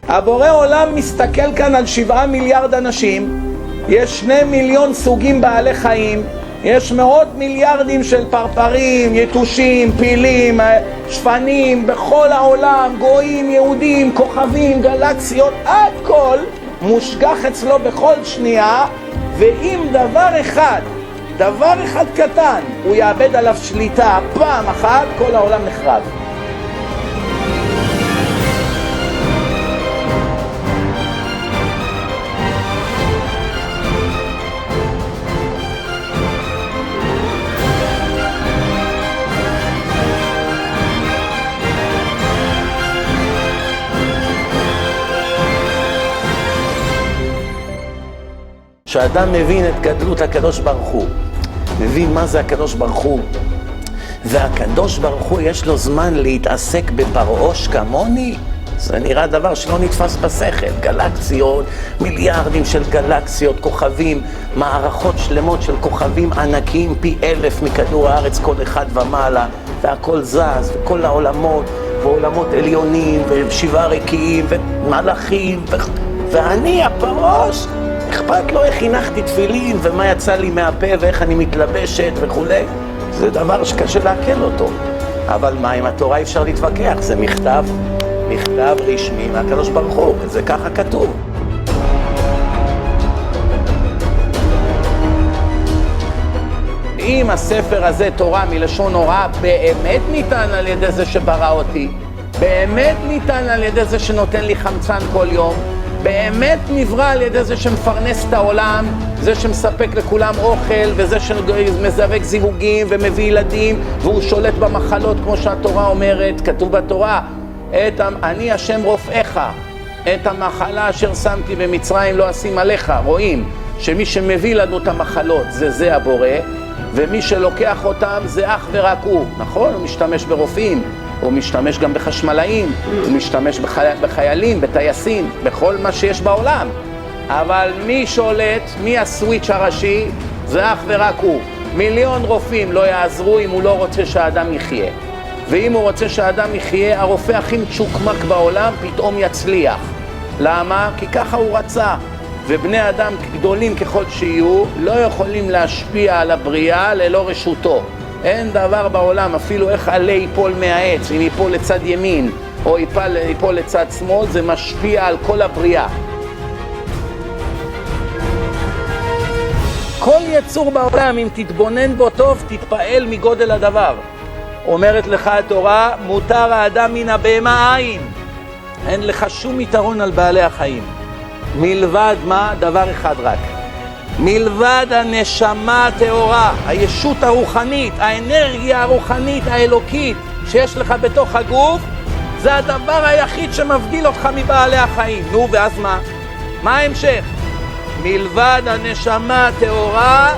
הבורא עולם מסתכל כאן על 7 מיליארד אנשים, יש 2 מיליון סוגים בעלי חיים, יש מאות מיליארדים של פרפרים, יתושים, פילים, שפנים, בכל העולם, גויים, יהודים, כוכבים, גלקסיות, הכל מושגח אצלו בכל שנייה, ואם דבר אחד קטן, הוא יאבד עליו שליטה פעם אחת, כל העולם נחרב. כשאדם מבין את גדלות הקדוש ברוך הוא, מבין מה זה הקדוש ברוך הוא, והקדוש ברוך הוא יש לו זמן להתעסק בפרעוש כמוני, זה נראה דבר שלא נתפס בשכל. גלקסיות, מיליארדים של גלקסיות, כוכבים, מערכות שלמות של כוכבים ענקיים פי 1000 מכדור הארץ כל אחד ומעלה, והכל זז, וכל העולמות, ועולמות עליונים, ושבעה ריקיים, ומלאכים, ואני הפרעוש, אכפת לו איך הנחתי תפילין ומה יצא לי מהפה ואיך אני מתלבשת וכו'. זה דבר שקשה להקל אותו. אבל מה, עם התורה אפשר להתווכח, זה מכתב רשמי מהקדוש ברוך הוא, זה ככה כתוב. אם הספר הזה, תורה מלשון הוראה, באמת ניתן על ידי זה שברא אותי, באמת ניתן על ידי זה שנותן לי חמצן כל יום, באמת נברא על ידי זה שמפרנס את העולם, זה שמספק לכולם אוכל, וזה שמזווק זיווגים ומביא ילדים, והוא שולט במחלות כמו שהתורה אומרת, כתוב בתורה, אני השם רופאיך, את המחלה אשר שמתי במצרים לא אשים עליך. רואים שמי שמביא לנו את המחלות זה הבורא, ומי שלוקח אותם זה אך ורק הוא, נכון? הוא משתמש ברופאים, הוא משתמש גם בחשמלאים, הוא משתמש בחיילים, בטייסים, בכל מה שיש בעולם. אבל מי שולט, מי הסוויץ' הראשי, זה אך ורק הוא. מיליון רופאים לא יעזרו אם הוא לא רוצה שהאדם יחיה. ואם הוא רוצה שהאדם יחיה, הרופא הכי מצ'וקמק בעולם פתאום יצליח. למה? כי ככה הוא רצה. ובני אדם גדולים ככל שיהיו, לא יכולים להשפיע על הבריאה ללא רשותו. אין דבר בעולם, אפילו איך עלה ייפול מהעץ, אם ייפול לצד ימין או ייפול לצד שמאל, זה משפיע על כל הבריאה. כל יצור בעולם, אם תתבונן בו טוב, תתפעל מגודל הדבר. אומרת לך התורה, מותר האדם מן הבהמה עין. אין לך שום יתרון על בעלי החיים. מלבד מה? דבר אחד רק. מלבד הנשמה הטהורה, הישות הרוחנית, האנרגיה הרוחנית האלוקית שיש לך בתוך הגוף, זה הדבר היחיד שמבדיל אותך מבעלי החיים. נו, ואז מה? מה ההמשך? מלבד הנשמה הטהורה,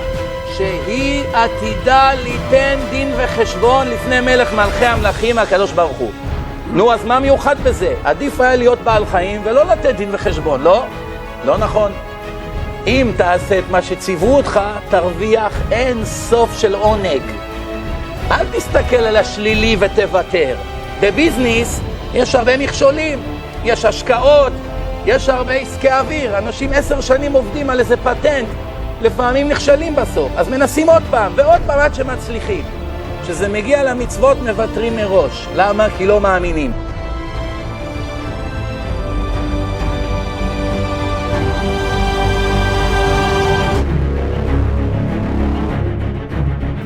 שהיא עתידה ליתן דין וחשבון לפני מלך מלכי המלכים הקדוש ברוך הוא. נו, אז מה מיוחד בזה? עדיף היה להיות בעל חיים ולא לתת דין וחשבון, לא? לא נכון. אם תעשה את מה שציוו אותך, תרוויח אין סוף של עונג. אל תסתכל על השלילי ותוותר. בביזנס יש הרבה מכשולים, יש השקעות, יש הרבה עסקי אוויר. אנשים 10 שנים עובדים על איזה פטנט, לפעמים נכשלים בסוף, אז מנסים עוד פעם ועוד פעם עד שמצליחים. כשזה מגיע למצוות מוותרים מראש. למה? כי לא מאמינים.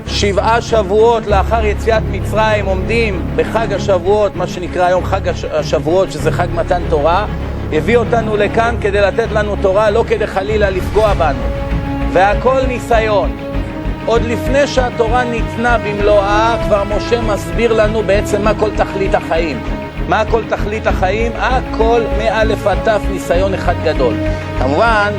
שבעה שבועות לאחר יציאת מצרים עומדים בחג השבועות, מה שנקרא היום חג השבועות, שזה חג מתן תורה, הביא אותנו לכאן כדי לתת לנו תורה, לא כדי חלילה לפגוע בנו. והכל ניסיון. עוד לפני שהתורה ניתנה במלואה, כבר משה מסביר לנו בעצם מה כל תכלית החיים. מה כל תכלית החיים? הכל מאלף עד תף ניסיון אחד גדול. כמובן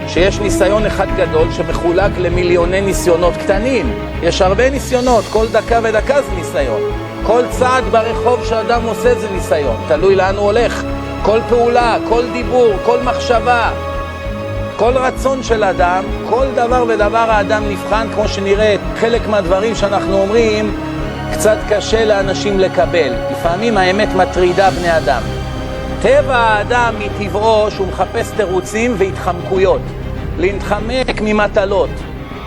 שיש ניסיון אחד גדול שמחולק למיליוני ניסיונות קטנים. יש הרבה ניסיונות, כל דקה ודקה זה ניסיון. כל צעד ברחוב שאדם עושה זה ניסיון, תלוי לאן הוא הולך. כל פעולה, כל דיבור, כל מחשבה, כל רצון של אדם, כל דבר ודבר האדם נבחן. כמו שנראה, חלק מהדברים שאנחנו אומרים קצת קשה לאנשים לקבל. לפעמים האמת מטרידה בני אדם. טבע האדם מטבעו שהוא מחפש תירוצים והתחמקויות, להתחמק ממטלות.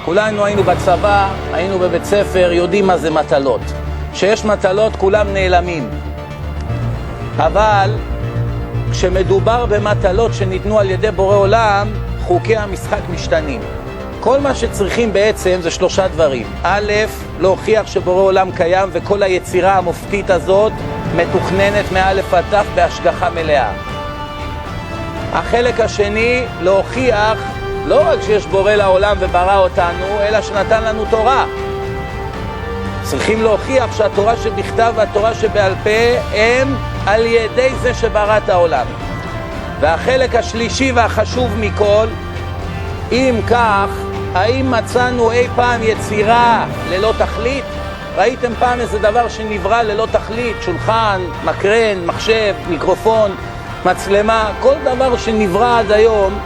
כולנו היינו בצבא, היינו בבית ספר, יודעים מה זה מטלות. כשיש מטלות כולם נעלמים. אבל כשמדובר במטלות שניתנו על ידי בורא עולם, חוקי המשחק משתנים. כל מה שצריכים בעצם זה 3 דברים. א', להוכיח שבורא עולם קיים וכל היצירה המופתית הזאת מתוכננת מאלף עד תף בהשגחה מלאה. החלק השני, להוכיח לא רק שיש בורא לעולם וברא אותנו, אלא שנתן לנו תורה. צריכים להוכיח שהתורה שבכתב והתורה שבעל פה הם על ידי זה שברא את העולם. והחלק השלישי והחשוב מכל, אם כך, האם מצאנו אי פעם יצירה ללא תכלית? ראיתם פעם איזה דבר שנברא ללא תכלית? שולחן, מקרן, מחשב, מיקרופון, מצלמה, כל דבר שנברא עד היום,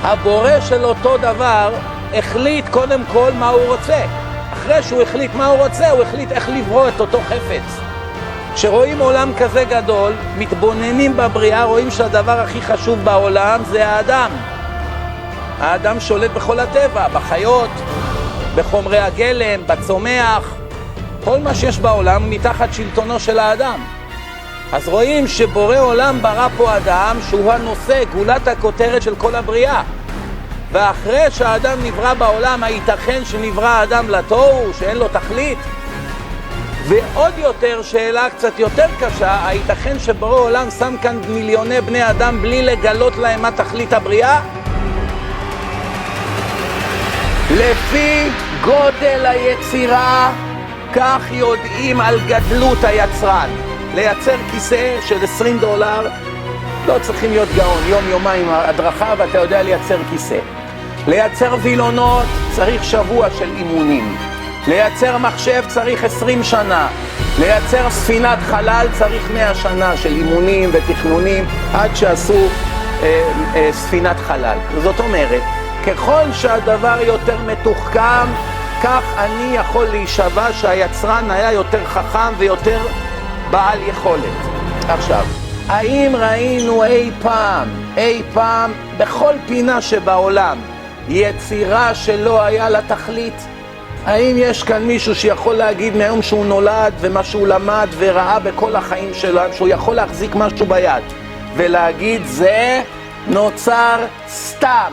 הבורא של אותו דבר החליט קודם כל מה הוא רוצה. אחרי שהוא החליט מה הוא רוצה, הוא החליט איך לברוא את אותו חפץ. כשרואים עולם כזה גדול, מתבוננים בבריאה, רואים שהדבר הכי חשוב בעולם זה האדם. האדם שולט בכל הטבע, בחיות, בחומרי הגלם, בצומח, כל מה שיש בעולם מתחת שלטונו של האדם. אז רואים שבורא עולם ברא פה אדם שהוא הנושא, גולת הכותרת של כל הבריאה. ואחרי שהאדם נברא בעולם, הייתכן שנברא האדם לתוהו, שאין לו תכלית? ועוד יותר, שאלה קצת יותר קשה, הייתכן שבורא עולם שם כאן מיליוני בני אדם בלי לגלות להם מה תכלית הבריאה? לפי גודל היצירה, כך יודעים על גדלות היצרן. לייצר כיסא של $20, לא צריכים להיות גאון, יום-יומיים הדרכה ואתה יודע לייצר כיסא. לייצר וילונות צריך שבוע של אימונים. לייצר מחשב צריך 20 שנה. לייצר ספינת חלל צריך 100 שנה של אימונים ותכנונים עד שעשו ספינת חלל. זאת אומרת, ככל שהדבר יותר מתוחכם, כך אני יכול להישבע שהיצרן היה יותר חכם ויותר בעל יכולת. עכשיו, האם ראינו אי פעם, בכל פינה שבעולם, יצירה שלא היה לה תכלית? האם יש כאן מישהו שיכול להגיד מהיום שהוא נולד ומה שהוא למד וראה בכל החיים שלו, שהוא יכול להחזיק משהו ביד ולהגיד זה נוצר סתם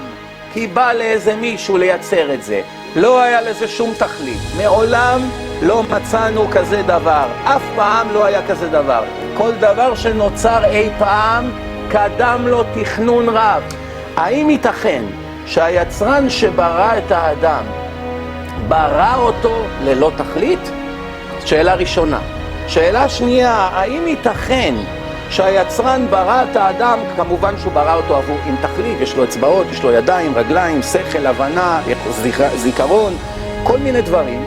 כי בא לאיזה מישהו לייצר את זה? לא היה לזה שום תכלית. מעולם לא מצאנו כזה דבר. אף פעם לא היה כזה דבר. כל דבר שנוצר אי פעם, קדם לו תכנון רב. האם ייתכן שהיצרן שברא את האדם, ברא אותו ללא תכלית? שאלה ראשונה. שאלה שנייה, האם ייתכן שהיצרן ברא את האדם, כמובן שהוא ברא אותו עם תכלית, יש לו אצבעות, יש לו ידיים, רגליים, שכל, הבנה, זיכרון, כל מיני דברים.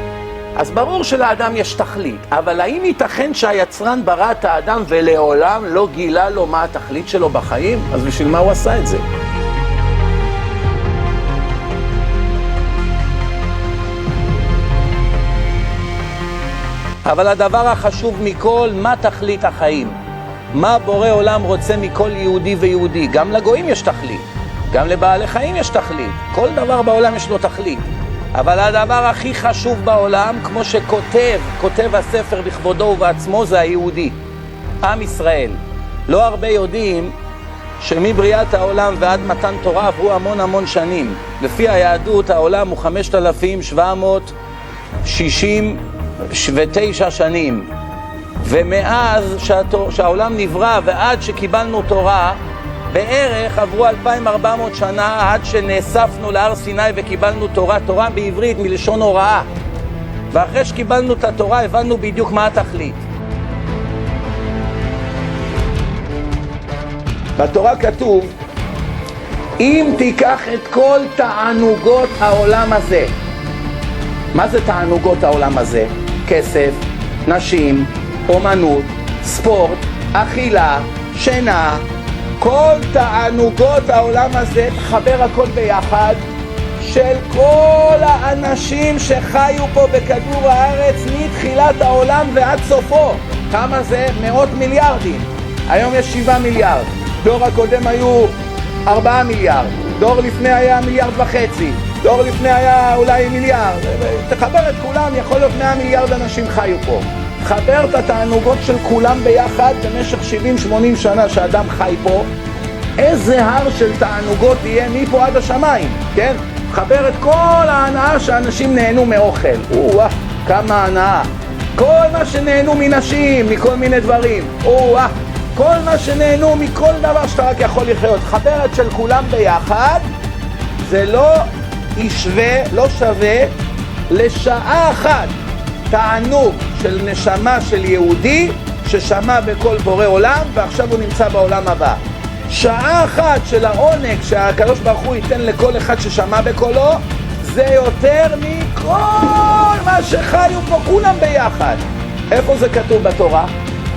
אז ברור שלאדם יש תכלית, אבל האם ייתכן שהיצרן ברא את האדם ולעולם לא גילה לו מה התכלית שלו בחיים? אז בשביל מה הוא עשה את זה? אבל הדבר החשוב מכל, מה תכלית החיים? מה בורא עולם רוצה מכל יהודי ויהודי? גם לגויים יש תכלית, גם לבעלי חיים יש תכלית, כל דבר בעולם יש לו תכלית. אבל הדבר הכי חשוב בעולם, כמו שכותב הספר בכבודו ובעצמו, זה היהודי, עם ישראל. לא הרבה יודעים שמבריאת העולם ועד מתן תורה עברו המון שנים. לפי היהדות העולם הוא 5,769 שנים. ומאז שהעולם נברא ועד שקיבלנו תורה, בערך עברו 2,400 שנה עד שנאספנו להר סיני וקיבלנו תורה בעברית מלשון הוראה. ואחרי שקיבלנו את התורה הבנו בדיוק מה התכלית. בתורה כתוב, אם תיקח את כל תענוגות העולם הזה. מה זה תענוגות העולם הזה? כסף, נשים, אומנות, ספורט, אכילה, שינה, כל תענוגות העולם הזה, תחבר הכל ביחד, של כל האנשים שחיו פה בכדור הארץ מתחילת העולם ועד סופו. כמה זה? 100 מיליארדים. היום יש 7 מיליארד, דור הקודם היו 4 מיליארד, דור לפני היה 1.5 מיליארד, דור לפני היה אולי מיליארד. תחבר את כולם, יכול להיות 100 מיליארד אנשים חיו פה. תחבר את התענוגות של כולם ביחד במשך 70-80 שנה שאדם חי פה, איזה הר של תענוגות יהיה מפה עד השמיים, כן? תחבר את כל ההנאה שאנשים נהנו מאוכל. כמה הנאה. כל מה שנהנו מנשים, מכל מיני דברים. כל מה שנהנו מכל דבר שאתה רק יכול לחיות. חברת של כולם ביחד, זה לא ישווה, לא שווה לשעה אחת תענוג של נשמה של יהודי ששמע בכל בורא עולם ועכשיו הוא נמצא בעולם הבא. שעה אחת של העונג שהקדוש ברוך הוא ייתן לכל אחד ששמע בקולו, זה יותר מכל מה שחיו פה כולם ביחד. איפה זה כתוב בתורה?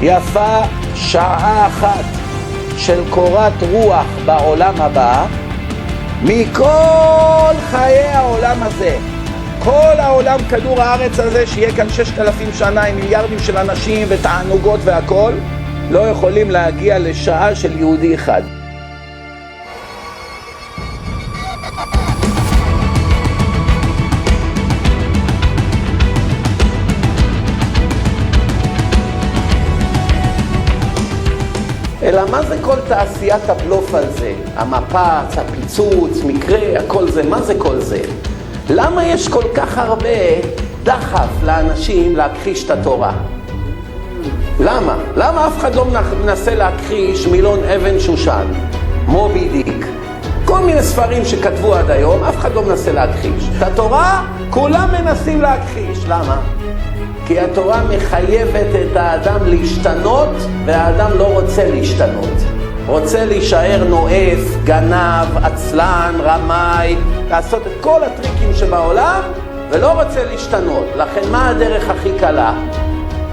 יפה שעה אחת של קורת רוח בעולם הבא מכל חיי העולם הזה. כל העולם, כדור הארץ הזה, שיהיה כאן 6,000 שנה עם מיליארדים של אנשים ותענוגות והכל, לא יכולים להגיע לשעה של יהודי אחד. אלא מה זה כל תעשיית הבלוף על זה? המפץ, הפיצוץ, מקרה, הכל זה, מה זה כל זה? למה יש כל כך הרבה דחף לאנשים להכחיש את התורה? למה? למה אף אחד לא מנסה להכחיש מילון אבן שושן, מובי דיק? כל מיני ספרים שכתבו עד היום, אף אחד לא מנסה להכחיש. את התורה כולם מנסים להכחיש. למה? כי התורה מחייבת את האדם להשתנות, והאדם לא רוצה להשתנות. רוצה להישאר נואף, גנב, עצלן, רמאי, לעשות את כל הטריקים שבעולם, ולא רוצה להשתנות. לכן מה הדרך הכי קלה?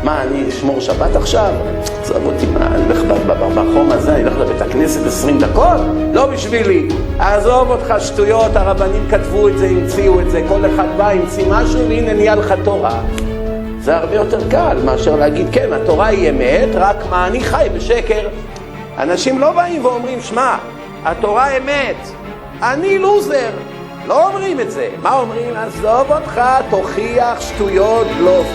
מה, אני אשמור שבת עכשיו? עזוב אותי, מה, אני אלך בחום הזה, אני אלך לבית הכנסת 20 דקות? לא בשבילי. עזוב אותך שטויות, הרבנים כתבו את זה, המציאו את זה, כל אחד בא, המציא משהו, והנה נהיה לך תורה. זה הרבה יותר קל מאשר להגיד, כן, התורה היא אמת, רק מה, אני חי בשקר. אנשים לא באים ואומרים, שמע, התורה אמת, אני לוזר. לא אומרים את זה. מה אומרים? עזוב אותך, תוכיח שטויות, בלוף.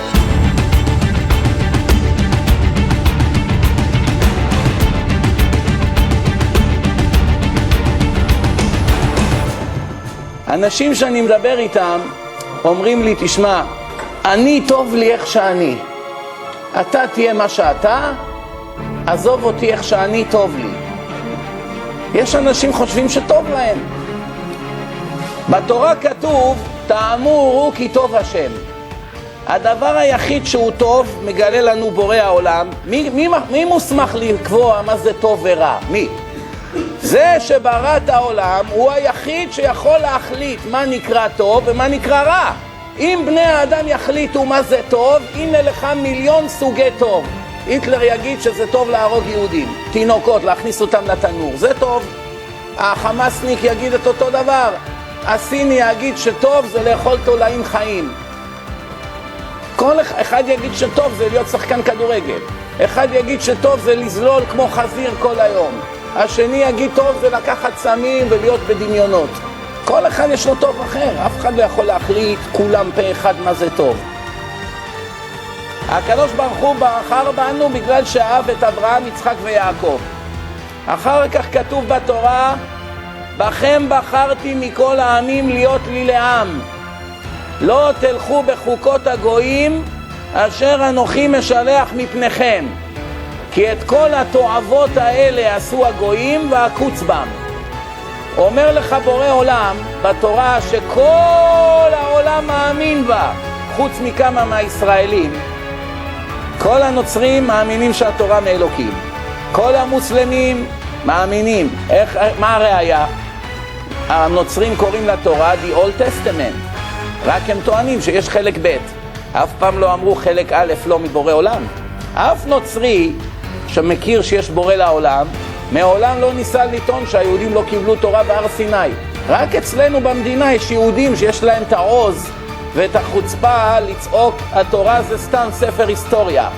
אנשים שאני מדבר איתם אומרים לי, תשמע, אני טוב לי איך שאני. אתה תהיה מה שאתה, עזוב אותי איך שאני טוב לי. יש אנשים חושבים שטוב להם. בתורה כתוב, טעמו וראו כי טוב השם. הדבר היחיד שהוא טוב, מגלה לנו בורא העולם. מי מוסמך לקבוע מה זה טוב ורע? מי? זה שברא את העולם הוא היחיד שיכול להחליט מה נקרא טוב ומה נקרא רע. אם בני האדם יחליטו מה זה טוב, הנה לך מיליון סוגי טוב. היטלר יגיד שזה טוב להרוג יהודים, תינוקות, להכניס אותם לתנור, זה טוב. החמאסניק יגיד את אותו דבר. הסיני יגיד שטוב זה לאכול תולעים חיים. כל אחד יגיד שטוב זה להיות שחקן כדורגל. אחד יגיד שטוב זה לזלול כמו חזיר כל היום. השני יגיד טוב זה לקחת סמים ולהיות בדמיונות. כל אחד יש לו טוב אחר, אף אחד לא יכול להחליט כולם פה אחד מה זה טוב. הקדוש ברוך הוא בחר בנו בגלל שאהב את אברהם, יצחק ויעקב. אחר כך כתוב בתורה, בכם בחרתי מכל העמים להיות לי לעם. לא תלכו בחוקות הגויים אשר אנוכי משלח מפניכם. כי את כל התועבות האלה עשו הגויים והקוץ בם. אומר לך בורא עולם בתורה שכל העולם מאמין בה, חוץ מכמה מהישראלים. כל הנוצרים מאמינים שהתורה מאלוקים. כל המוסלמים מאמינים. מה הראיה? הנוצרים קוראים לתורה The Old Testament. רק הם טוענים שיש חלק ב'. אף פעם לא אמרו חלק א' לא מבורא עולם. אף נוצרי שמכיר שיש בורא לעולם, מעולם לא ניסה לטעון שהיהודים לא קיבלו תורה בהר סיני. רק אצלנו במדינה יש יהודים שיש להם את העוז ואת החוצפה לצעוק, התורה זה סתם ספר היסטוריה.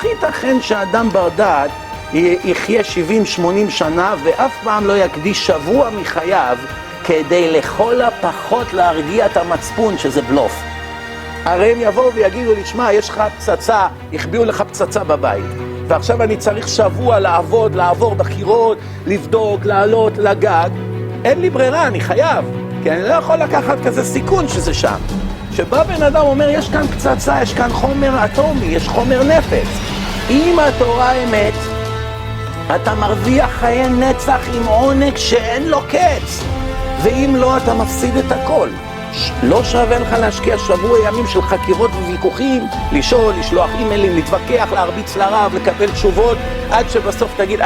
איך ייתכן שאדם בר דעת יחיה 70-80 שנה ואף פעם לא יקדיש שבוע מחייו כדי לכל הפחות להרגיע את המצפון שזה בלוף? הרי הם יבואו ויגידו לי, שמע, יש לך פצצה, החביאו לך פצצה בבית, ועכשיו אני צריך שבוע לעבוד, לעבור בחירות, לבדוק, לעלות לגג. אין לי ברירה, אני חייב, כי אני לא יכול לקחת כזה סיכון שזה שם. שבא בן אדם אומר, יש כאן פצצה, יש כאן חומר אטומי, יש חומר נפץ. אם התורה אמת, אתה מרוויח חיי נצח עם עונג שאין לו קץ, ואם לא, אתה מפסיד את הכל. לא שווה לך להשקיע שבוע ימים של חקירות וויכוחים, לשאול, לשלוח אימיילים, להתווכח, להרביץ לרב, לקבל תשובות, עד שבסוף תגיד,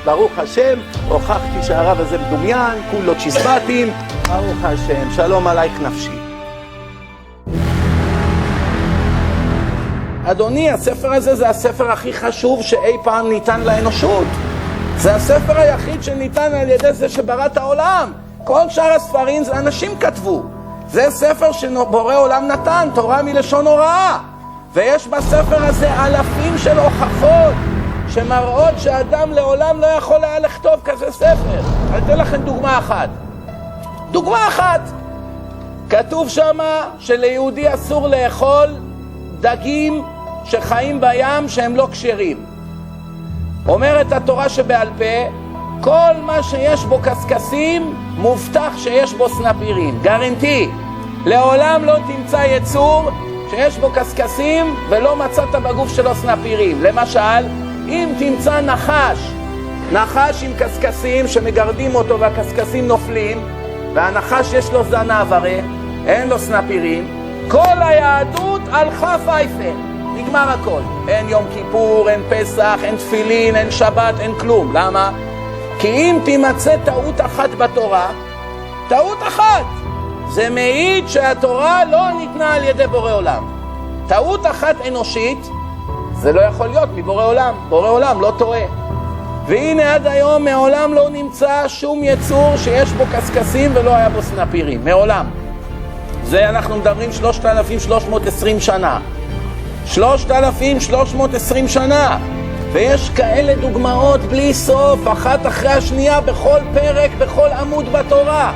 ברוך השם, הוכחתי שהרב הזה מדומיין, כולו צ'יזבטים, ברוך השם, שלום עלייך נפשי. אדוני, הספר הזה זה הספר הכי חשוב שאי פעם ניתן לאנושות. זה הספר היחיד שניתן על ידי זה שברא את העולם. כל שאר הספרים זה אנשים כתבו. זה ספר שבורא עולם נתן, תורה מלשון הוראה. ויש בספר הזה אלפים של הוכחות שמראות שאדם לעולם לא יכול היה לכתוב כזה ספר. אני אתן לכם דוגמה אחת. דוגמה אחת. כתוב שמה שליהודי אסור לאכול דגים שחיים בים שהם לא כשרים. אומרת התורה שבעל פה, כל מה שיש בו קסקסים מובטח שיש בו סנפירים, גרנטי. לעולם לא תמצא יצור שיש בו קסקסים ולא מצאת בגוף שלו סנפירים. למשל, אם תמצא נחש עם קסקסים שמגרדים אותו והקסקסים נופלים, והנחש יש לו זנב הרי, אין לו סנפירים, כל היהדות הלכה פייפה, נגמר הכל. אין יום כיפור, אין פסח, אין תפילין, אין שבת, אין כלום. למה? כי אם תימצא טעות אחת בתורה, טעות אחת, זה מעיד שהתורה לא ניתנה על ידי בורא עולם. טעות אחת אנושית, זה לא יכול להיות מבורא עולם. בורא עולם לא טועה. והנה עד היום מעולם לא נמצא שום יצור שיש בו קסקסים ולא היה בו סנפירים. מעולם. זה אנחנו מדברים 3,320 שנה. 3,320 שנה. ויש כאלה דוגמאות בלי סוף, אחת אחרי השנייה, בכל פרק, בכל עמוד בתורה.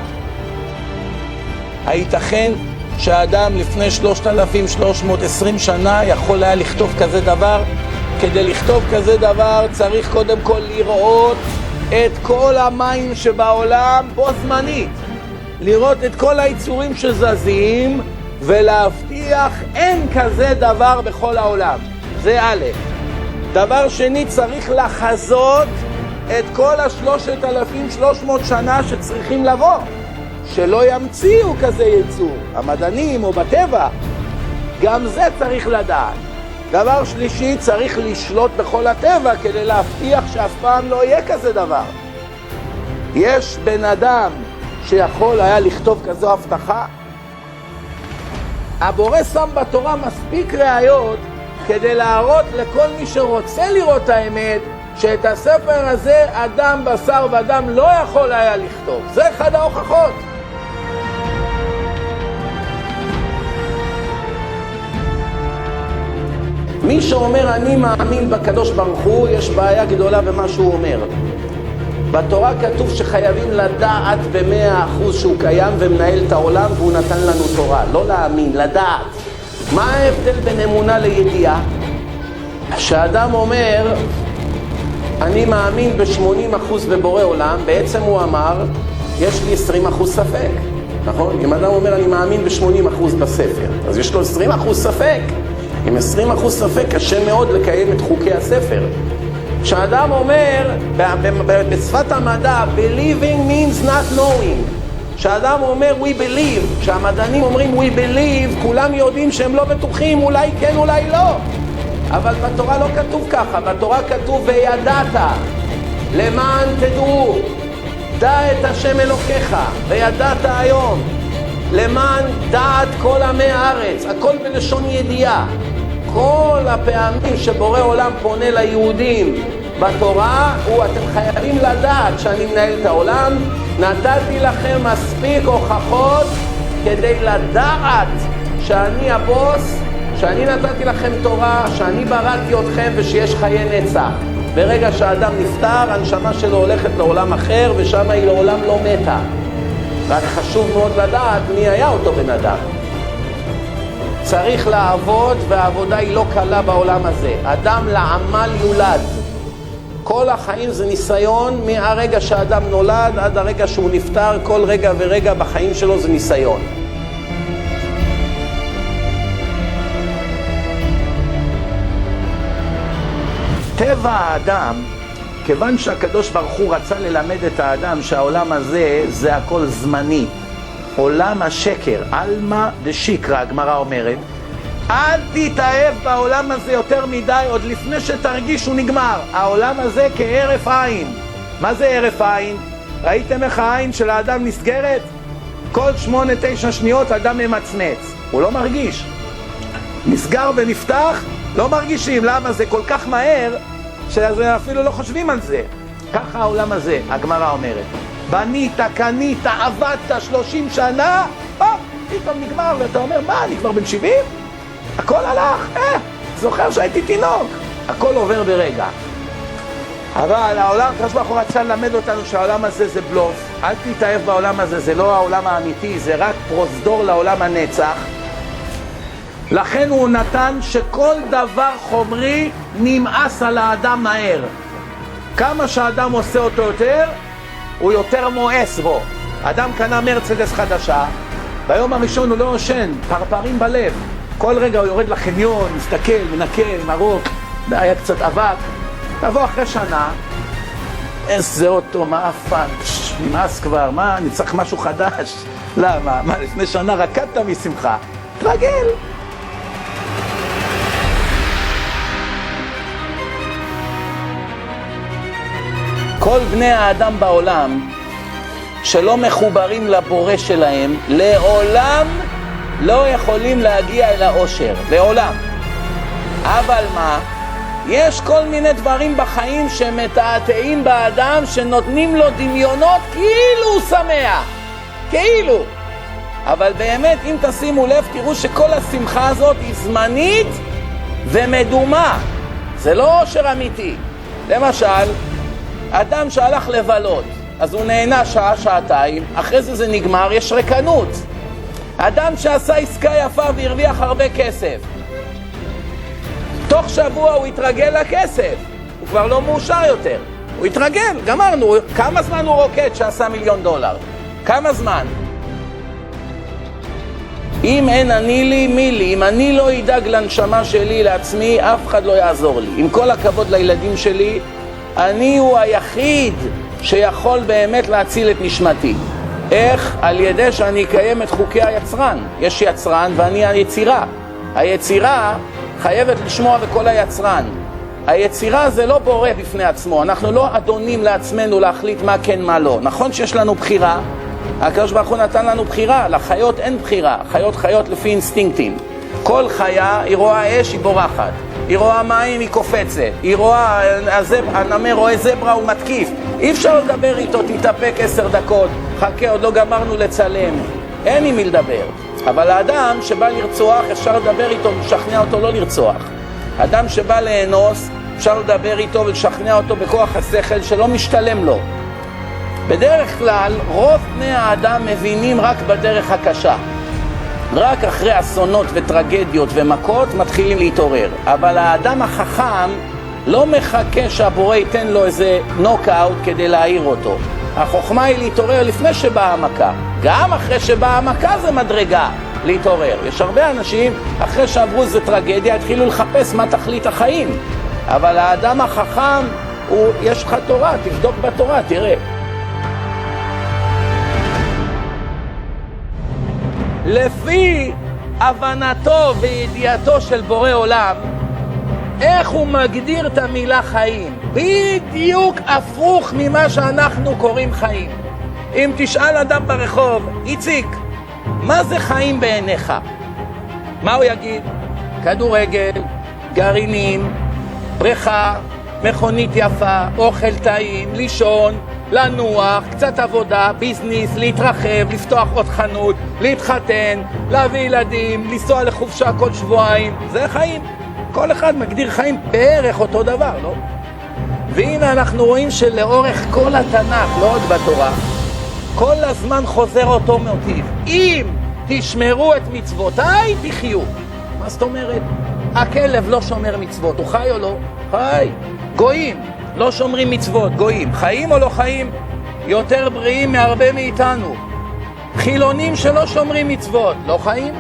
הייתכן שהאדם לפני 3,320 שנה יכול היה לכתוב כזה דבר? כדי לכתוב כזה דבר צריך קודם כל לראות את כל המים שבעולם בו זמנית. לראות את כל היצורים שזזים ולהבטיח אין כזה דבר בכל העולם. זה א'. דבר שני, צריך לחזות את כל 3,300 שנה שצריכים לבוא, שלא ימציאו כזה יצור, המדענים או בטבע. גם זה צריך לדעת. דבר שלישי, צריך לשלוט בכל הטבע כדי להבטיח שאף פעם לא יהיה כזה דבר. יש בן אדם שיכול היה לכתוב כזו הבטחה? הבורא שם בתורה מספיק ראיות כדי להראות לכל מי שרוצה לראות את האמת שאת הספר הזה אדם בשר ודם לא יכול היה לכתוב. זה אחד ההוכחות. מי שאומר אני מאמין בקדוש ברוך הוא, יש בעיה גדולה במה שהוא אומר. בתורה כתוב שחייבים לדעת ב100% שהוא קיים ומנהל את העולם והוא נתן לנו תורה. לא להאמין, לדעת. מה ההבדל בין אמונה לידיעה? כשאדם אומר אני מאמין ב80% בבורא עולם, בעצם הוא אמר יש לי 20% ספק, נכון? אם אדם אומר אני מאמין ב80% בספר, אז יש לו 20% ספק. עם 20% ספק קשה מאוד לקיים את חוקי הספר. כשאדם אומר בשפת המדע believing means not knowing, כשאדם אומר we believe, כשהמדענים אומרים we believe, כולם יודעים שהם לא בטוחים, אולי כן אולי לא. אבל בתורה לא כתוב ככה. בתורה כתוב וידעת, למען תדעו, דע את השם אלוקיך וידעת היום, למען דעת כל עמי הארץ. הכל בלשון ידיעה. כל הפעמים שבורא עולם פונה ליהודים בתורה, אתם חייבים לדעת שאני מנהל את העולם. נתתי לכם מספיק הוכחות כדי לדעת שאני הבוס שאני נתתי לכם תורה, שאני בראתי אתכם ושיש חיי נצח. ברגע שהאדם נפטר, הנשמה שלו הולכת לעולם אחר, ושם היא לעולם לא מתה. רק חשוב מאוד לדעת מי היה אותו בן אדם. צריך לעבוד, והעבודה היא לא קלה בעולם הזה. אדם לעמל יולד. כל החיים זה ניסיון, מהרגע שהאדם נולד עד הרגע שהוא נפטר, כל רגע ורגע בחיים שלו זה ניסיון. טבע האדם, כיוון שהקדוש ברוך הוא רצה ללמד את האדם שהעולם הזה זה הכל זמני, עולם השקר, אלמה דשיקרא, הגמרא אומרת, אל תתאהב בעולם הזה יותר מדי, עוד לפני שתרגיש הוא נגמר. העולם הזה כהרף עין. מה זה הרף עין? ראיתם איך העין של האדם נסגרת? כל 8-9 שניות האדם ממצנץ, הוא לא מרגיש. נסגר ונפתח, לא מרגישים. למה? זה כל כך מהר שאפילו לא חושבים על זה. ככה העולם הזה, הגמרא אומרת. בנית, קנית, עבדת 30 שנה, פתאום נגמר, ואתה אומר, מה, אני כבר בן 70? הכל הלך, זוכר שהייתי תינוק. הכל עובר ברגע. אבל העולם, הקדוש ברוך הוא רצה ללמד אותנו שהעולם הזה זה בלוף. אל תתאהב בעולם הזה, זה לא העולם האמיתי, זה רק פרוזדור לעולם הנצח. לכן הוא נתן שכל דבר חומרי נמאס על האדם מהר. כמה שהאדם עושה אותו יותר, הוא יותר מואס בו. אדם קנה מרצדס חדשה, ביום הראשון הוא לא יושן, פרפרים בלב. כל רגע הוא יורד לחניון, מסתכל, מנקה, מרוק, היה קצת אבק. תבוא אחרי שנה, איזה אוטו, מה אפן, נמאס כבר, מה, אני צריך משהו חדש. למה? מה, לפני שנה רקדת משמחה. תרגל. כל בני האדם בעולם שלא מחוברים לבורא שלהם, לעולם לא יכולים להגיע אל האושר, לעולם. אבל מה? יש כל מיני דברים בחיים שמתעתעים באדם, שנותנים לו דמיונות כאילו הוא שמח, כאילו. אבל באמת, אם תשימו לב, תראו שכל השמחה הזאת היא זמנית ומדומה. זה לא אושר אמיתי. למשל, אדם שהלך לבלות, אז הוא נהנה שעה, שעתיים, אחרי זה נגמר, יש רקנות. אדם שעשה עסקה יפה והרוויח הרבה כסף, תוך שבוע הוא יתרגל לכסף, הוא כבר לא מאושר יותר, הוא יתרגל, גמרנו. כמה זמן הוא רוקד שעשה $1,000,000? כמה זמן? אם אין אני לי, מי לי? אם אני לא ידאג לנשמה שלי, לעצמי, אף אחד לא יעזור לי. עם כל הכבוד לילדים שלי, אני הוא היחיד שיכול באמת להציל את נשמתי. איך? על ידי שאני אקיים את חוקי היצרן. יש יצרן ואני היצירה. היצירה חייבת לשמוע בכל היצרן. היצירה זה לא בורא בפני עצמו. אנחנו לא אדונים לעצמנו להחליט מה כן מה לא. נכון שיש לנו בחירה? הקדוש ברוך הוא נתן לנו בחירה. לחיות אין בחירה. חיות חיות לפי אינסטינקטים. כל חיה היא רואה אש, היא בורחת. היא רואה מים, היא קופצת. היא רואה, הנמר רואה זברה, הוא מתקיף. אי אפשר לדבר איתו, תתאפק 10 דקות, חכה, עוד לא גמרנו לצלם. אין עם מי לדבר. אבל האדם שבא לרצוח, אפשר לדבר איתו ולשכנע אותו לא לרצוח. אדם שבא לאנוס, אפשר לדבר איתו ולשכנע אותו בכוח השכל שלא משתלם לו. בדרך כלל, רוב בני האדם מבינים רק בדרך הקשה. רק אחרי אסונות וטרגדיות ומכות מתחילים להתעורר. אבל האדם החכם לא מחכה שהבורא ייתן לו איזה נוקאוט כדי להעיר אותו. החוכמה היא להתעורר לפני שבאה המכה. גם אחרי שבאה המכה זה מדרגה להתעורר. יש הרבה אנשים אחרי שעברו איזה טרגדיה התחילו לחפש מה תכלית החיים. אבל האדם החכם, יש לך תורה, תבדוק בתורה, תראה. לפי הבנתו וידיעתו של בורא עולם, איך הוא מגדיר את המילה חיים? בדיוק הפוך ממה שאנחנו קוראים חיים. אם תשאל אדם ברחוב, איציק, מה זה חיים בעיניך? מה הוא יגיד? כדורגל, גרעינים, בריכה, מכונית יפה, אוכל טעים, לישון, לנוח, קצת עבודה, ביזניס, להתרחב, לפתוח עוד חנות, להתחתן, להביא ילדים, לנסוע לחופשה כל שבועיים. זה חיים. כל אחד מגדיר חיים בערך אותו דבר, לא? והנה אנחנו רואים שלאורך כל התנ"ך, לא עוד בתורה, כל הזמן חוזר אותו מוטיב. אם תשמרו את מצוותיי, תחיו. מה זאת אומרת? הכלב לא שומר מצוות, הוא חי או לא? חי. גויים לא שומרים מצוות, גויים. חיים או לא חיים? יותר בריאים מהרבה מאיתנו. חילונים שלא שומרים מצוות, לא חיים?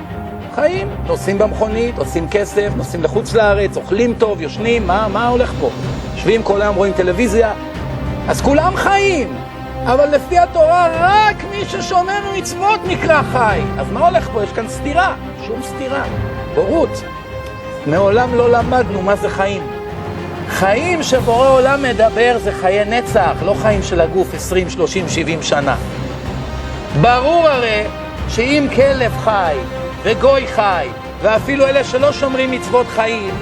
חיים. נוסעים במכונית, עושים כסף, נוסעים לחוץ לארץ, אוכלים טוב, יושנים, מה הולך פה? יושבים כל היום, רואים טלוויזיה, אז כולם חיים. אבל לפי התורה רק מי ששומר מצוות נקרא חי. אז מה הולך פה? יש כאן סתירה, שום סתירה, בורות. מעולם לא למדנו מה זה חיים. חיים שבורא עולם מדבר זה חיי נצח, לא חיים של הגוף 20, 30, 70 שנה. ברור הרי שאם כלב חי וגוי חי, ואפילו אלה שלא שומרים מצוות חיים,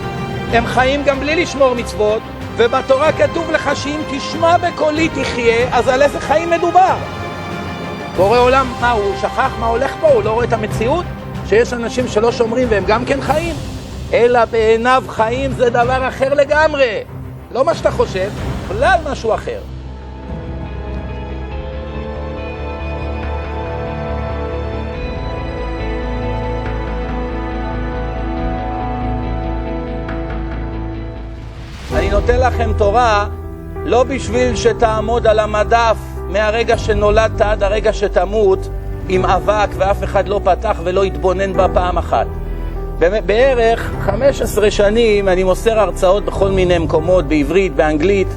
הם חיים גם בלי לשמור מצוות, ובתורה כתוב לך שאם תשמע בקולי תחיה, אז על איזה חיים מדובר? בורא עולם, מה, הוא שכח מה הולך פה? הוא לא רואה את המציאות? שיש אנשים שלא שומרים והם גם כן חיים? אלא בעיניו חיים זה דבר אחר לגמרי. לא מה שאתה חושב, בכלל משהו אחר. אני נותן לכם תורה לא בשביל שתעמוד על המדף מהרגע שנולדת עד הרגע שתמות עם אבק ואף אחד לא פתח ולא יתבונן בה פעם אחת. בערך 15 שנים אני מוסר הרצאות בכל מיני מקומות, בעברית, באנגלית,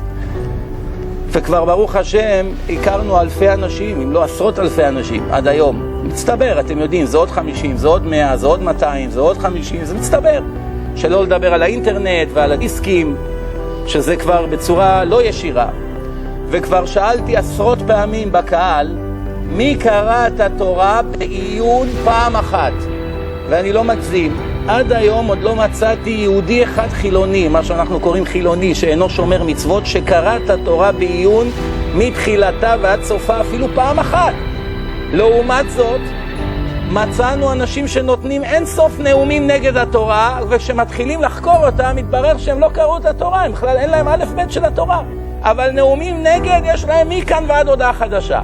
וכבר ברוך השם הכרנו אלפי אנשים, אם לא עשרות אלפי אנשים עד היום. מצטבר, אתם יודעים, זה עוד 50, זה עוד 100, זה עוד 200, זה עוד 50, זה מצטבר. שלא לדבר על האינטרנט ועל הדיסקים, שזה כבר בצורה לא ישירה. וכבר שאלתי עשרות פעמים בקהל, מי קרא את התורה בעיון פעם אחת? ואני לא מגזים, עד היום עוד לא מצאתי יהודי אחד חילוני, מה שאנחנו קוראים חילוני, שאינו שומר מצוות, שקרא את התורה בעיון מתחילתה ועד סופה אפילו פעם אחת. לעומת זאת, מצאנו אנשים שנותנים אין סוף נאומים נגד התורה, וכשמתחילים לחקור אותה, מתברר שהם לא קראו את התורה, הם בכלל אין להם א' ב' של התורה. אבל נאומים נגד יש להם מכאן ועד הודעה חדשה.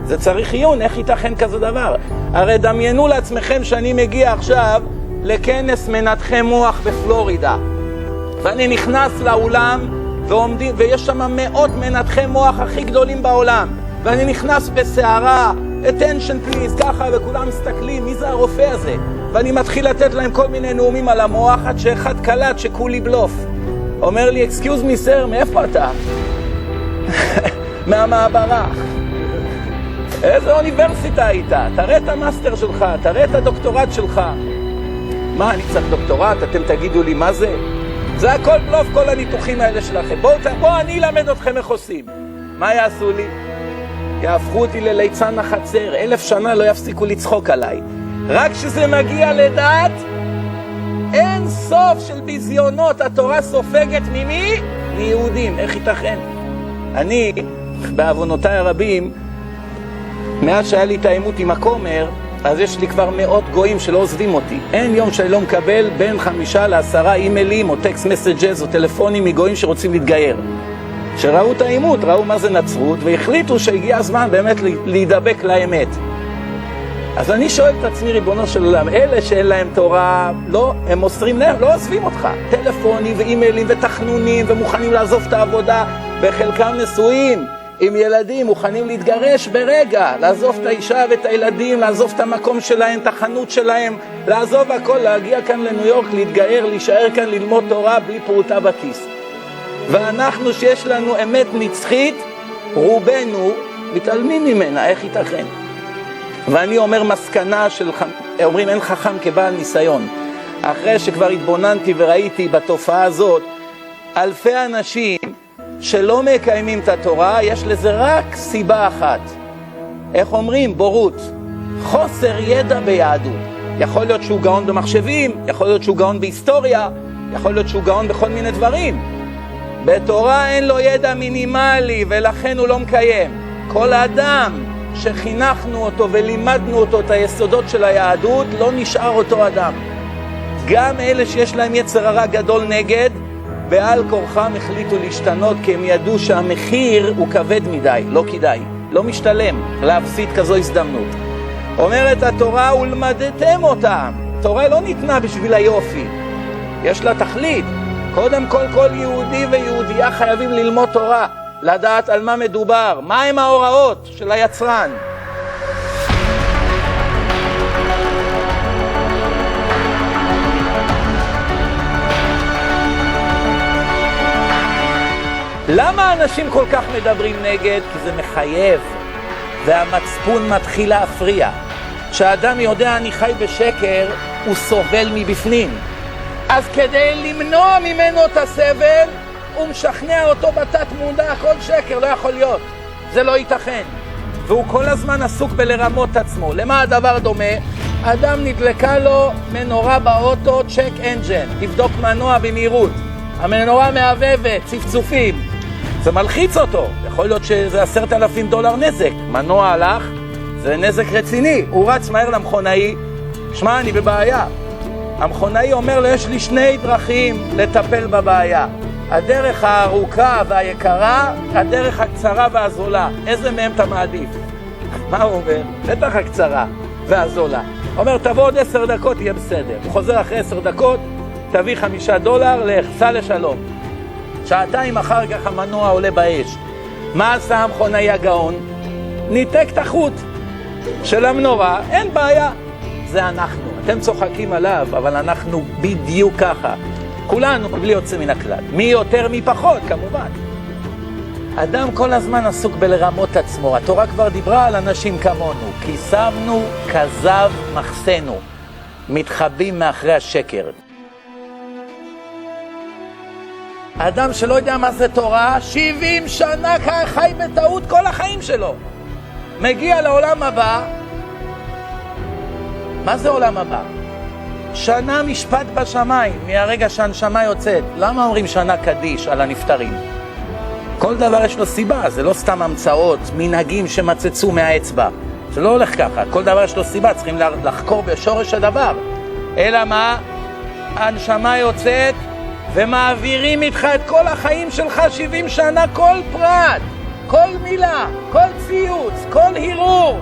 זה צריך עיון, איך ייתכן כזה דבר? הרי דמיינו לעצמכם שאני מגיע עכשיו לכנס מנתחי מוח בפלורידה, ואני נכנס לאולם ויש שם מאות מנתחי מוח הכי גדולים בעולם, ואני נכנס בסערה, attention please, ככה, וכולם מסתכלים, מי זה הרופא הזה? ואני מתחיל לתת להם כל מיני נאומים על המוח, עד שאחד קלט שכולי בלוף. אומר לי, excuse me sir, מאיפה אתה? מהמעברה. איזה אוניברסיטה היית? תראה את המאסטר שלך, תראה את הדוקטורט שלך. מה, אני צריך דוקטורט? אתם תגידו לי מה זה? זה הכל בלוף, כל הניתוחים האלה שלכם. בואו אני אלמד אתכם איך עושים. מה יעשו לי? יהפכו אותי לליצן החצר, 1000 שנה לא יפסיקו לצחוק עליי. רק שזה מגיע לדעת, אין סוף של ביזיונות, התורה סופגת ממי? מיהודים, איך ייתכן? אני, בעוונותיי הרבים, מאז שהיה לי את העימות עם הכומר, אז יש לי כבר מאות גויים שלא עוזבים אותי. אין יום שאני לא מקבל בין 5 ל10 אימיילים או טקסט מסג'ז או טלפונים מגויים שרוצים להתגייר. שראו את העימות, ראו מה זה נצרות, והחליטו שהגיע הזמן באמת להידבק לאמת. אז אני שואל את עצמי, ריבונו של עולם, אלה שאין להם תורה, לא, הם מוסרים להם, לא עוזבים אותך. טלפונים ואימיילים ותחנונים ומוכנים לעזוב את העבודה, בחלקם נשואים, עם ילדים, מוכנים להתגרש ברגע, לעזוב את האישה ואת הילדים, לעזוב את המקום שלהם, את החנות שלהם, לעזוב הכל, להגיע כאן לניו יורק, להתגייר, להישאר כאן, ללמוד תורה בלי פרוטה בכיס. ואנחנו שיש לנו אמת נצחית, רובנו מתעלמים ממנה, איך ייתכן? ואני אומר מסקנה של, אומרים אין חכם כבעל ניסיון. אחרי שכבר התבוננתי וראיתי בתופעה הזאת, אלפי אנשים שלא מקיימים את התורה, יש לזה רק סיבה אחת. איך אומרים? בורות. חוסר ידע ביהדות. יכול להיות שהוא גאון במחשבים, יכול להיות שהוא גאון בהיסטוריה, יכול להיות שהוא גאון בכל מיני דברים. בתורה אין לו ידע מינימלי ולכן הוא לא מקיים. כל אדם שחינכנו אותו ולימדנו אותו את היסודות של היהדות לא נשאר אותו אדם. גם אלה שיש להם יצר הרע גדול נגד, בעל כורחם החליטו להשתנות כי הם ידעו שהמחיר הוא כבד מדי, לא כדאי, לא משתלם להפסיד כזו הזדמנות. אומרת התורה ולמדתם אותם. תורה לא ניתנה בשביל היופי, יש לה תכלית. קודם כל יהודי ויהודייה חייבים ללמוד תורה, לדעת על מה מדובר, מה הם ההוראות של היצרן. למה אנשים כל כך מדברים נגד? כי זה מחייב, והמצפון מתחיל להפריע. כשאדם יודע אני חי בשקר, הוא סובל מבפנים. אז כדי למנוע ממנו את הסבל, הוא משכנע אותו בתת מודע, הכל שקר, לא יכול להיות. זה לא ייתכן. והוא כל הזמן עסוק בלרמות את עצמו. למה הדבר דומה? אדם נדלקה לו מנורה באוטו, צ'ק אנג'ן, תבדוק מנוע במהירות. המנורה מהבבת, צפצופים. זה מלחיץ אותו. יכול להיות שזה $10,000 נזק. מנוע הלך, זה נזק רציני. הוא רץ מהר למכונאי, שמע, אני בבעיה. המכונאי אומר לו, יש לי 2 דרכים לטפל בבעיה. הדרך הארוכה והיקרה, הדרך הקצרה והזולה. איזה מהם אתה מעדיף? מה הוא אומר? בטח הקצרה והזולה. הוא אומר, תבוא עוד 10 דקות, יהיה בסדר. הוא חוזר אחרי 10 דקות, תביא $5, לך, סע לשלום. 2 אחר כך המנוע עולה באש. מה עשה המכונאי הגאון? ניתק את החוט של המנורה, אין בעיה. זה אנחנו. אתם צוחקים עליו, אבל אנחנו בדיוק ככה. כולנו בלי יוצא מן הכלל. מי יותר מי פחות, כמובן. אדם כל הזמן עסוק בלרמות עצמו. התורה כבר דיברה על אנשים כמונו. כי שמנו כזב מחסנו. מתחבאים מאחרי השקר. אדם שלא יודע מה זה תורה, 70 שנה חי בטעות כל החיים שלו. מגיע לעולם הבא. מה זה עולם הבא? שנה משפט בשמיים, מהרגע שהנשמה יוצאת. למה אומרים שנה קדיש על הנפטרים? כל דבר יש לו סיבה, זה לא סתם המצאות, מנהגים שמצצו מהאצבע. זה לא הולך ככה, כל דבר יש לו סיבה, צריכים לחקור בשורש הדבר. אלא מה? הנשמה יוצאת ומעבירים איתך את כל החיים שלך 70 שנה, כל פרט, כל מילה, כל ציוץ, כל הרהור,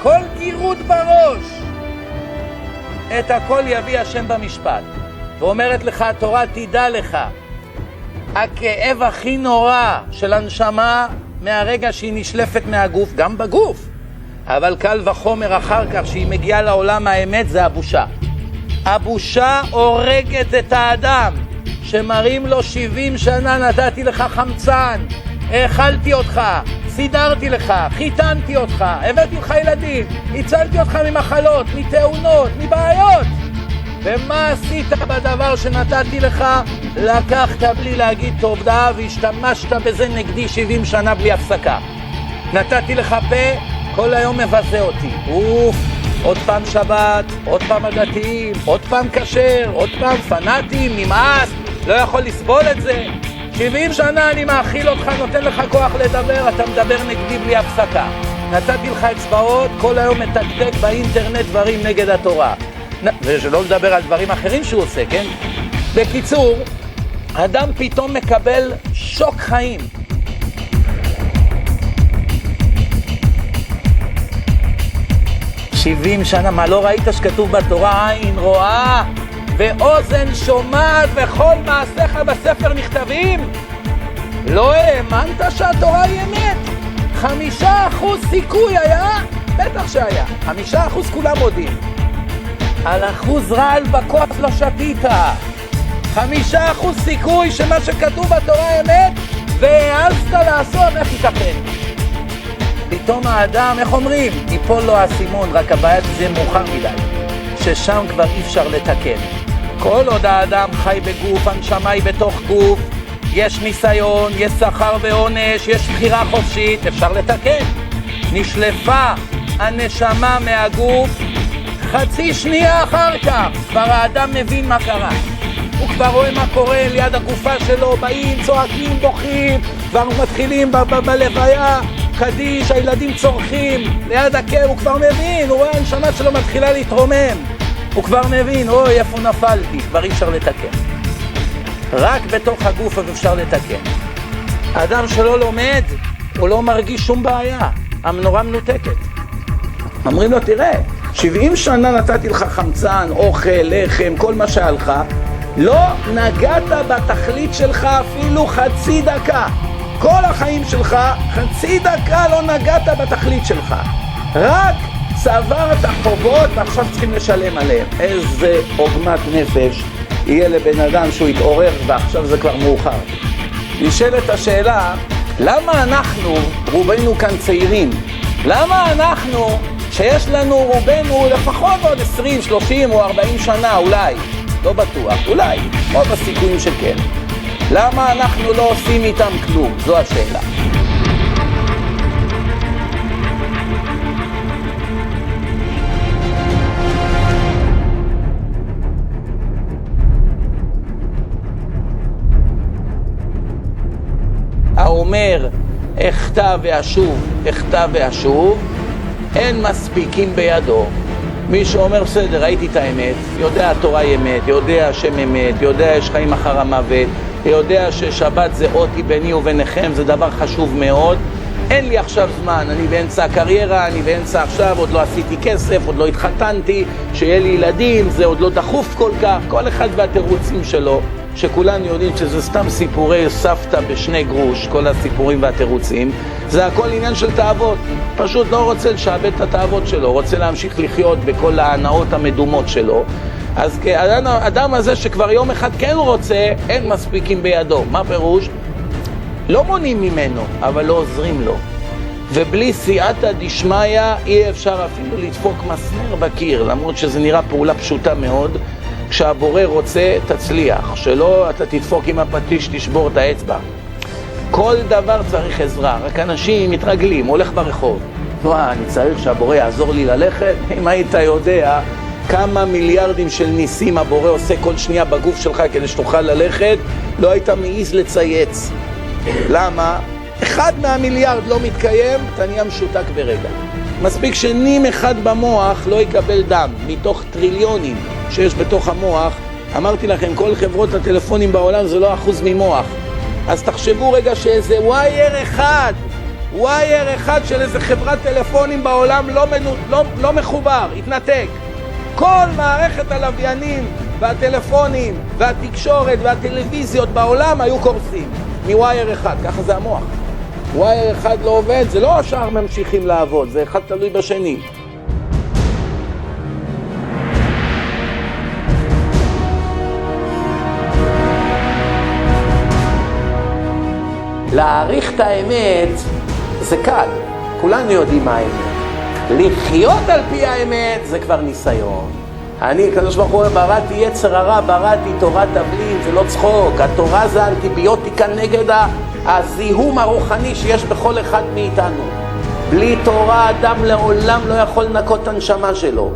כל גירות בראש. את הכל יביא השם במשפט. ואומרת לך התורה, תדע לך, הכאב הכי נורא של הנשמה מהרגע שהיא נשלפת מהגוף, גם בגוף, אבל קל וחומר אחר כך שהיא מגיעה לעולם האמת, זה הבושה. הבושה הורגת את האדם, שמראים לו 70 שנה נתתי לך חמצן, האכלתי אותך, סידרתי לך, חיתנתי אותך, הבאתי לך ילדים, הצלתי אותך ממחלות, מתאונות, מבעיות. ומה עשית בדבר שנתתי לך? לקחת בלי להגיד תודה והשתמשת בזה נגדי 70 שנה בלי הפסקה. נתתי לך פה, כל היום מבזה אותי. עוד פעם שבת, עוד פעם הדתיים, עוד פעם כשר, עוד פעם פנאטים, נמאס, לא יכול לסבול את זה. 70 שנה אני מאכיל אותך, נותן לך כוח לדבר, אתה מדבר נגדי בלי הפסקה. נתתי לך אצבעות, כל היום מתקתק באינטרנט דברים נגד התורה. ושלא לדבר על דברים אחרים שהוא עושה, כן? בקיצור, אדם פתאום מקבל שוק חיים. שבעים שנה, מה לא ראית שכתוב בתורה עין רואה ואוזן שומעת וכל מעשיך בספר נכתבים? לא האמנת שהתורה היא אמת? 5% סיכוי היה? בטח שהיה. 5% כולם מודים. על אחוז רעל בכוס לא שתית. 5% סיכוי שמה שכתוב בתורה אמת והעזת לעשות, איך ייתכן? פתאום האדם, איך אומרים? ייפול לו הסימון, רק הבעיה זה מאוחר מדי, ששם כבר אי אפשר לתקן. כל עוד האדם חי בגוף, הנשמה היא בתוך גוף, יש ניסיון, יש שכר ועונש, יש בחירה חופשית, אפשר לתקן. נשלפה הנשמה מהגוף, חצי שנייה אחר כך כבר האדם מבין מה קרה. הוא כבר רואה מה קורה ליד הגופה שלו, באים, צועקים, בוכים, כבר מתחילים בלוויה, קדיש, הילדים צורכים, ליד הקר, הוא כבר מבין, הוא רואה הנשמה שלו מתחילה להתרומם, הוא כבר מבין, אוי, איפה נפלתי, כבר אי אפשר לתקן. רק בתוך הגוף אפשר לתקן. האדם שלא לומד, הוא לא מרגיש שום בעיה, המנורה מנותקת. אומרים לו, תראה, 70 שנה נתתי לך חמצן, אוכל, לחם, כל מה שהיה לך, לא נגעת בתכלית שלך אפילו חצי דקה. כל החיים שלך, חצי דקה לא נגעת בתכלית שלך. רק צברת חובות ועכשיו צריכים לשלם עליהם. איזה עוגמת נפש יהיה לבן אדם שהוא יתעורר ועכשיו זה כבר מאוחר. נשאלת השאלה, למה אנחנו, רובנו כאן צעירים, למה אנחנו, שיש לנו רובנו לפחות עוד 20, 30 או 40 שנה אולי, לא בטוח, אולי, עוד הסיכויים שכן, למה אנחנו לא עושים איתם כלום? זו השאלה. האומר, אחטא ואשוב, אין מספיקים בידו. מי שאומר, בסדר, ראיתי את האמת, יודע התורה היא אמת, יודע השם אמת, יודע יש חיים אחר המוות, יודע ששבת זה אותי ביני וביניכם, זה דבר חשוב מאוד. אין לי עכשיו זמן, אני באמצע הקריירה, אני באמצע עכשיו, עוד לא עשיתי כסף, עוד לא התחתנתי, שיהיה לי ילדים, זה עוד לא דחוף כל כך, כל אחד והתירוצים שלו, שכולנו יודעים שזה סתם סיפורי סבתא בשני גרוש, כל הסיפורים והתירוצים, זה הכל עניין של תאוות, פשוט לא רוצה לשעבד את התאוות שלו, רוצה להמשיך לחיות בכל ההנאות המדומות שלו, אז האדם הזה שכבר יום אחד כן רוצה, אין מספיקים בידו. מה פירוש? לא מונעים ממנו, אבל לא עוזרים לו. ובלי סייעתא דשמיא אי אפשר אפילו לדפוק מסמר בקיר, למרות שזה נראה פעולה פשוטה מאוד. כשהבורא רוצה, תצליח. שלא אתה תדפוק עם הפטיש, תשבור את האצבע. כל דבר צריך עזרה, רק אנשים מתרגלים, הולך ברחוב. אני צריך שהבורא יעזור לי ללכת? אם היית יודע כמה מיליארדים של ניסים הבורא עושה כל שנייה בגוף שלך כדי שתוכל ללכת, לא היית מעיז לצייץ. למה? 1 מהמיליארד לא מתקיים, אתה נהיה משותק ברגע. מספיק שנים אחד במוח לא יקבל דם, מתוך טריליונים שיש בתוך המוח. אמרתי לכם, כל חברות הטלפונים בעולם זה לא 1% ממוח. אז תחשבו רגע שאיזה ווייר אחד של איזה חברת טלפונים בעולם לא מחובר, התנתק. כל מערכת הלוויינים והטלפונים והתקשורת והטלוויזיות בעולם היו קורסים מווייר אחד, ככה זה המוח. ווייר אחד לא עובד, זה לא השאר ממשיכים לעבוד, זה אחד תלוי בשני. להעריך את האמת זה קל, כולנו יודעים מה האמת. לחיות על פי האמת זה כבר ניסיון. אני, קדוש ברוך הוא, בראתי יצר הרע, בראתי תורת תבלין, זה לא צחוק. התורה זה אנטיביוטיקה נגד הזיהום הרוחני שיש בכל אחד מאיתנו. בלי תורה אדם לעולם לא יכול לנקות את הנשמה שלו.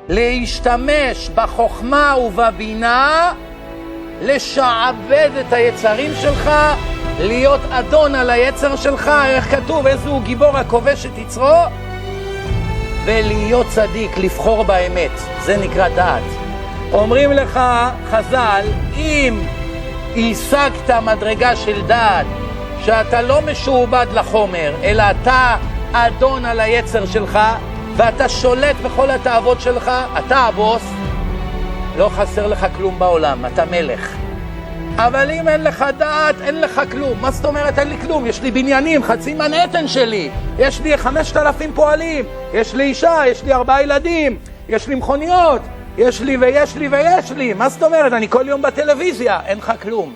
להשתמש בחוכמה ובבינה, לשעבד את היצרים שלך, להיות אדון על היצר שלך, איך כתוב, איזה הוא גיבור הכובש את יצרו, ולהיות צדיק, לבחור באמת, זה נקרא דעת. אומרים לך חז"ל, אם השגת מדרגה של דעת, שאתה לא משועבד לחומר, אלא אתה אדון על היצר שלך, ואתה שולט בכל התאוות שלך, אתה הבוס, לא חסר לך כלום בעולם, אתה מלך. אבל אם אין לך דעת, אין לך כלום. מה זאת אומרת אין לי כלום? יש לי בניינים, חצי מנהטן שלי, יש לי 5,000 פועלים, יש לי אישה, יש לי 4 ילדים, יש לי מכוניות, יש לי ויש לי ויש לי. מה זאת אומרת? אני כל יום בטלוויזיה, אין לך כלום.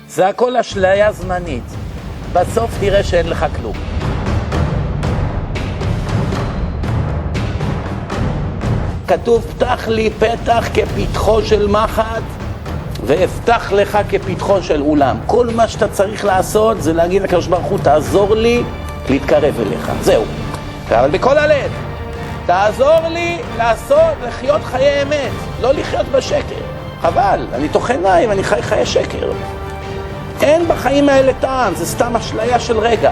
זה הכל אשליה זמנית. בסוף תראה שאין לך כלום. כתוב, פתח לי פתח כפתחו של מחט, ואפתח לך כפתחו של אולם. כל מה שאתה צריך לעשות זה להגיד לקדוש ברוך הוא, תעזור לי להתקרב אליך. זהו. אבל בכל הלב. תעזור לי לחיות חיי אמת, לא לחיות בשקר. חבל, אני תוך עיניים, אני חי חיי שקר. אין בחיים האלה טעם, זה סתם אשליה של רגע.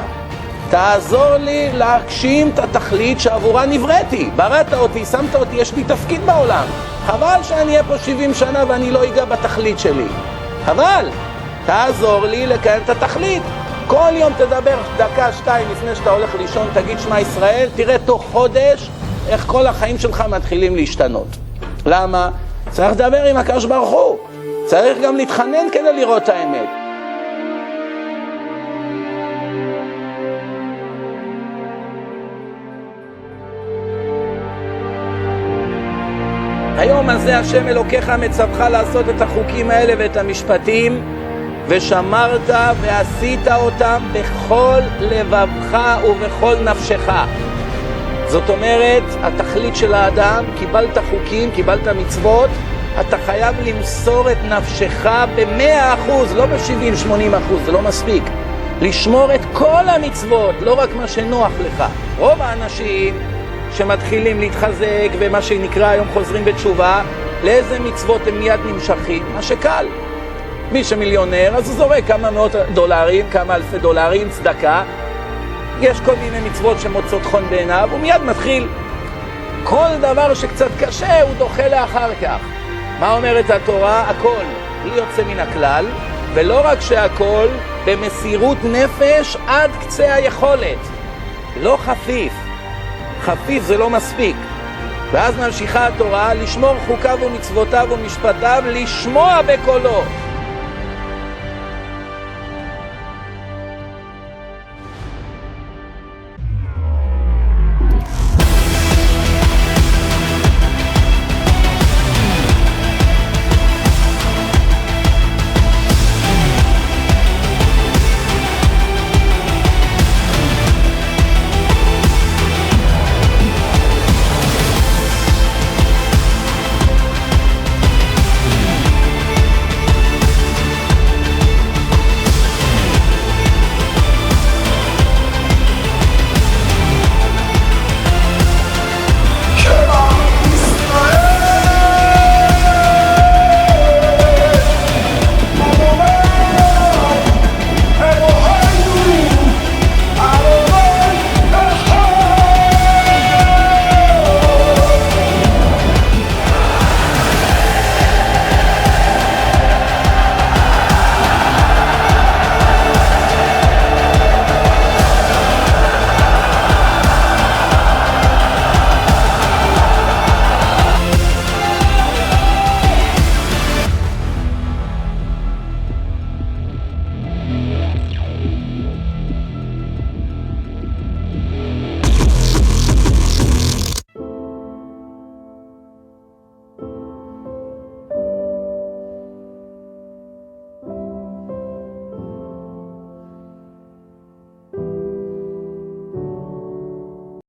תעזור לי להגשים את התכלית שעבורה נבראתי. בראת אותי, שמת אותי, יש לי תפקיד בעולם. חבל שאני אהיה פה 70 שנה ואני לא אגע בתכלית שלי. חבל, תעזור לי לקיים את התכלית. כל יום תדבר דקה, 2 לפני שאתה הולך לישון, תגיד שמע ישראל, תראה תוך חודש איך כל החיים שלך מתחילים להשתנות. למה? צריך לדבר עם הקדוש ברוך הוא. צריך גם להתחנן כדי לראות את האמת. היום הזה השם אלוקיך מצווך לעשות את החוקים האלה ואת המשפטים, ושמרת ועשית אותם בכל לבבך ובכל נפשך. זאת אומרת, התכלית של האדם, קיבלת חוקים, קיבלת מצוות, אתה חייב למסור את נפשך ב100%, לא ב70-80%, זה לא מספיק. לשמור את כל המצוות, לא רק מה שנוח לך. רוב האנשים שמתחילים להתחזק ומה שנקרא היום חוזרים בתשובה, לאיזה מצוות הם מיד נמשכים? מה שקל. מי שמיליונר, אז הוא זורק כמה מאות דולרים, כמה אלפי דולרים, צדקה. יש כל מיני מצוות שמוצאות חן בעיניו, הוא מיד מתחיל. כל דבר שקצת קשה הוא דוחה לאחר כך. מה אומרת התורה? הכל, בלי יוצא מן הכלל, ולא רק שהכל, במסירות נפש עד קצה היכולת. לא חפיף. חפיף זה לא מספיק. ואז ממשיכה התורה לשמור חוקיו ומצוותיו ומשפטיו, לשמוע בקולו.